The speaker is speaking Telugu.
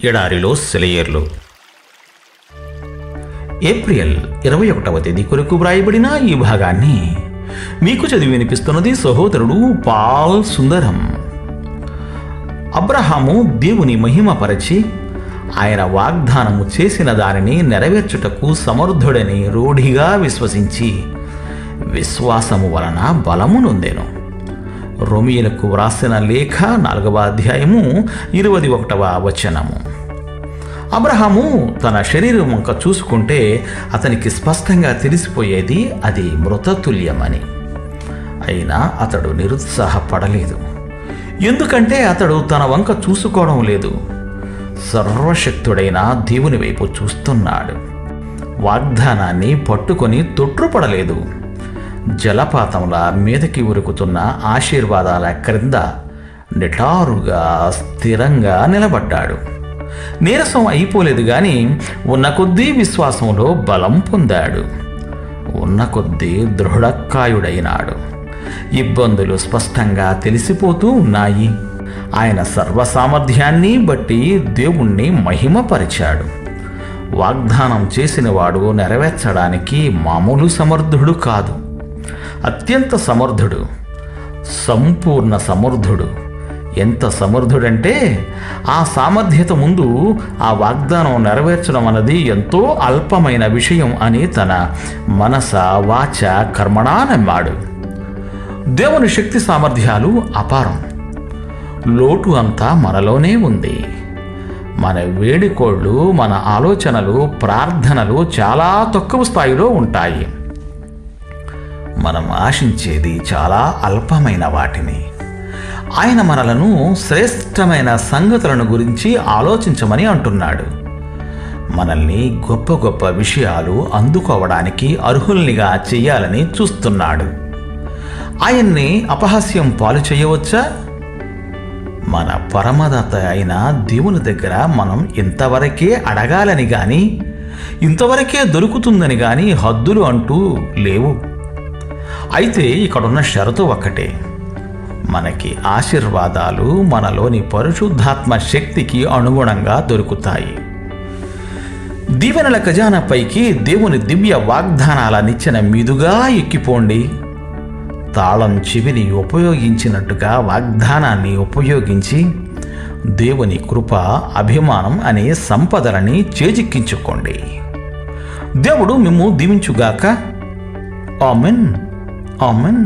ఎడారిలో సెలయేర్లు. ఏప్రిల్ 21వ తేదీ కొరకు వ్రాయబడిన ఈ భాగాన్ని మీకు చదివి వినిపిస్తున్నది సహోదరుడు పాల్ సుందరం. అబ్రహాము దేవుని మహిమపరచి ఆయన వాగ్దానము చేసిన దానిని నెరవేర్చుటకు సమర్థుడని రూఢిగా విశ్వసించి విశ్వాసము వలన బలము నొందెను. రోమీయులకు వ్రాసిన లేఖ 4వ అధ్యాయము 21వ వచనము. అబ్రహాము తన శరీరం వంక చూసుకుంటే అతనికి స్పష్టంగా తెలిసిపోయేది అది మృతతుల్యమని. అయినా అతడు నిరుత్సాహపడలేదు. ఎందుకంటే అతడు తన వంక చూసుకోవడం లేదు, సర్వశక్తుడైన దేవుని వైపు చూస్తున్నాడు. వాగ్దానాన్ని పట్టుకొని తొట్రుపడలేదు. జలపాతంలా మీదకి ఉరుకుతున్న ఆశీర్వాదాల క్రింద నిటారుగా స్థిరంగా నిలబడ్డాడు. నీరసం అయిపోలేదు గాని ఉన్న కొద్దీ విశ్వాసంలో బలం పొందాడు. ఉన్న కొద్దీ దృఢకాయుడైనాడు. ఇబ్బందులు స్పష్టంగా తెలిసిపోతూ ఉన్నాయి. ఆయన సర్వసామర్థ్యాన్ని బట్టి దేవుణ్ణి మహిమపరిచాడు. వాగ్దానం చేసినవాడు నెరవేర్చడానికి మామూలు సమర్థుడు కాదు, అత్యంత సమర్థుడు, సంపూర్ణ సమర్థుడు. ఎంత సమర్థుడంటే ఆ సామర్థ్యత ముందు ఆ వాగ్దానం నెరవేర్చడం అన్నది ఎంతో అల్పమైన విషయం అని తన మనస వాచ కర్మణా నమ్మాడు. దేవుని శక్తి సామర్థ్యాలు అపారం. లోటు అంతా మనలోనే ఉంది. మన వేడుకోళ్ళు, మన ఆలోచనలు, ప్రార్థనలు చాలా తక్కువ స్థాయిలో ఉంటాయి. మనం ఆశించేది చాలా అల్పమైన వాటిని. ఆయన మనలను శ్రేష్టమైన సంగతులను గురించి ఆలోచించమని అంటున్నాడు. మనల్ని గొప్ప గొప్ప విషయాలు అందుకోవడానికి అర్హుల్నిగా చెయ్యాలని చూస్తున్నాడు. ఆయన్ని అపహాస్యం పాలు చేయవచ్చా? మన పరమదాత అయిన దేవుని దగ్గర మనం ఇంతవరకే అడగాలని గాని, ఇంతవరకే దొరుకుతుందని గాని హద్దులు అంటూ లేవు. అయితే ఇక్కడున్న షరతు ఒక్కటే, మనకి ఆశీర్వాదాలు మనలోని పరిశుద్ధాత్మ శక్తికి అనుగుణంగా దొరుకుతాయి. దీవెనల ఖజానాపైకి దేవుని దివ్య వాగ్దానాల నిచ్చెన మీదుగా ఎక్కిపోండి. తాళం చెవిని ఉపయోగించినట్టుగా వాగ్దానాన్ని ఉపయోగించి దేవుని కృప, అభిమానం అనే సంపదలని చేజిక్కించుకోండి. దేవుడు మిమ్ము దీవించుగాక. ఆమెన్. ఆమెన్.